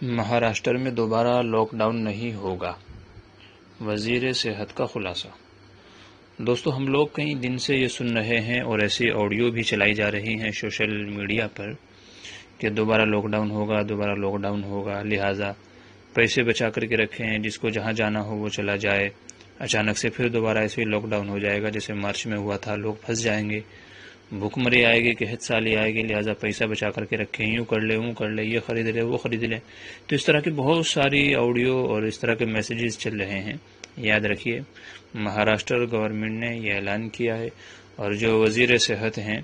مہاراشٹر میں دوبارہ lock down نہیں ہوگا، وزیر صحت کا خلاصہ۔ دوستو، ہم لوگ کئی دن سے یہ سن رہے ہیں اور ایسی آڈیو بھی چلائی جا رہی ہیں سوشل میڈیا پر کہ دوبارہ لاک ڈاؤن ہوگا، دوبارہ لاک ڈاؤن ہوگا، لہٰذا پیسے بچا کر کے رکھیں، جس کو جہاں جانا ہو وہ چلا جائے۔ اچانک سے پھر دوبارہ ایسے ہی لاک ڈاؤن ہو جائے گا جیسے مارچ میں ہوا تھا، لوگ پھنس جائیں گے، بھوک مری آئے گی، قحط سالی آئے گی، لہٰذا پیسہ بچا کر کے رکھیں، یوں کر لے، وہ کر لے، یہ خرید لے، وہ خرید لے۔ تو اس طرح کی بہت ساری آڈیو اور اس طرح کے میسیجز چل رہے ہیں۔ یاد رکھیے، مہاراشٹر گورنمنٹ نے یہ اعلان کیا ہے اور جو وزیر صحت ہیں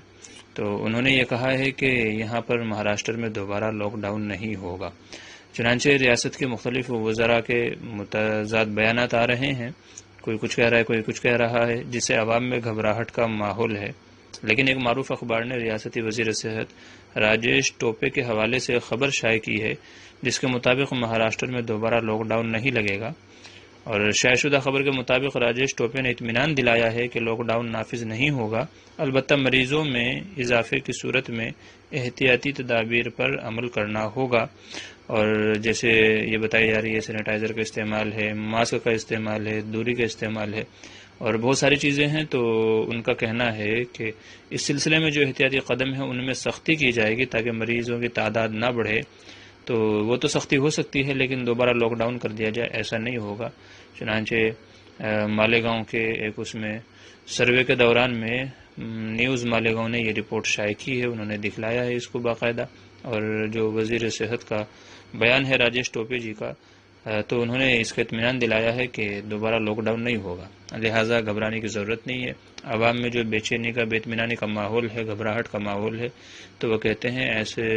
تو انہوں نے یہ کہا ہے کہ یہاں پر مہاراشٹر میں دوبارہ لاک ڈاؤن نہیں ہوگا۔ چنانچہ ریاست کے مختلف وزراء کے متضاد بیانات آ رہے ہیں، کوئی کچھ کہہ رہا ہے، کوئی کچھ کہہ رہا ہے، جس سے عوام میں گھبراہٹ کا ماحول ہے۔ لیکن ایک معروف اخبار نے ریاستی وزیر صحت راجیش ٹوپے کے حوالے سے خبر شائع کی ہے جس کے مطابق مہاراشٹر میں دوبارہ لاک ڈاؤن نہیں لگے گا، اور شائع شدہ خبر کے مطابق راجیش ٹوپے نے اطمینان دلایا ہے کہ لاک ڈاؤن نافذ نہیں ہوگا، البتہ مریضوں میں اضافے کی صورت میں احتیاطی تدابیر پر عمل کرنا ہوگا، اور جیسے یہ بتائی جا رہی ہے سینیٹائزر کا استعمال ہے، ماسک کا استعمال ہے، دوری کا استعمال ہے اور بہت ساری چیزیں ہیں۔ تو ان کا کہنا ہے کہ اس سلسلے میں جو احتیاطی قدم ہیں ان میں سختی کی جائے گی تاکہ مریضوں کی تعداد نہ بڑھے۔ تو وہ تو سختی ہو سکتی ہے لیکن دوبارہ لاک ڈاؤن کر دیا جائے ایسا نہیں ہوگا۔ چنانچہ مالیگاؤں کے ایک اس میں سروے کے دوران میں نیوز مالیگاؤں نے یہ رپورٹ شائع کی ہے، انہوں نے دکھلایا ہے اس کو باقاعدہ، اور جو وزیر صحت کا بیان ہے راجیش ٹوپے جی کا، تو انہوں نے اس کا اطمینان دلایا ہے کہ دوبارہ لاک ڈاؤن نہیں ہوگا، لہٰذا گھبرانے کی ضرورت نہیں ہے۔ عوام میں جو بے چینی کا، بے اطمینانی کا ماحول ہے، گھبراہٹ کا ماحول ہے، تو وہ کہتے ہیں ایسے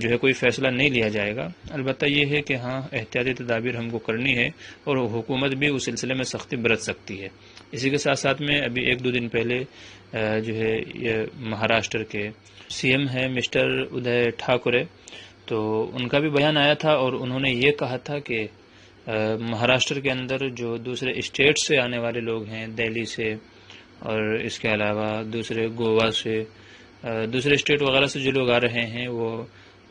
جو ہے کوئی فیصلہ نہیں لیا جائے گا۔ البتہ یہ ہے کہ ہاں، احتیاطی تدابیر ہم کو کرنی ہے اور حکومت بھی اس سلسلے میں سختی برت سکتی ہے۔ اسی کے ساتھ ساتھ میں ابھی ایک دو دن پہلے جو ہے یہ مہاراشٹر کے سی ایم ہے مسٹر ادے ٹھاکرے، تو ان کا بھی بیان آیا تھا اور انہوں نے یہ کہا تھا کہ مہاراشٹر کے اندر جو دوسرے اسٹیٹ سے آنے والے لوگ ہیں، دہلی سے اور اس کے علاوہ دوسرے گوا سے، دوسرے اسٹیٹ وغیرہ سے جو لوگ آ رہے ہیں وہ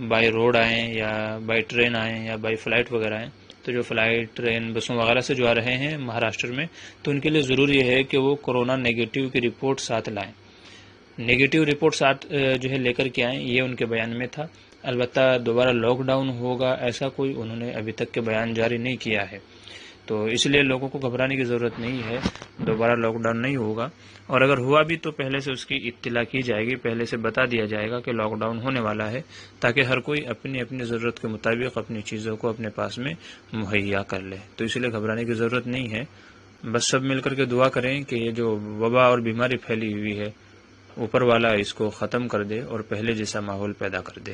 بائی روڈ آئیں یا بائی ٹرین آئیں یا بائی فلائٹ وغیرہ آئیں، تو جو فلائٹ، ٹرین، بسوں وغیرہ سے جو آ رہے ہیں مہاراشٹر میں، تو ان کے لیے ضروری ہے کہ وہ کورونا نیگیٹو کی رپورٹ ساتھ لائیں، نیگیٹو رپورٹ ساتھ جو ہے لے کر کے آئیں، یہ ان کے بیان میں تھا۔ البتہ دوبارہ لاک ڈاؤن ہوگا ایسا کوئی انہوں نے ابھی تک کے بیان جاری نہیں کیا ہے، تو اس لیے لوگوں کو گھبرانے کی ضرورت نہیں ہے، دوبارہ لاک ڈاؤن نہیں ہوگا، اور اگر ہوا بھی تو پہلے سے اس کی اطلاع کی جائے گی، پہلے سے بتا دیا جائے گا کہ لاک ڈاؤن ہونے والا ہے، تاکہ ہر کوئی اپنی اپنی ضرورت کے مطابق اپنی چیزوں کو اپنے پاس میں مہیا کر لے۔ تو اس لیے گھبرانے کی ضرورت نہیں ہے، بس سب مل کر کے دعا کریں کہ یہ جو وبا اور بیماری پھیلی ہوئی ہے، اوپر والا اس کو ختم کر دے اور پہلے جیسا ماحول پیدا کر دے۔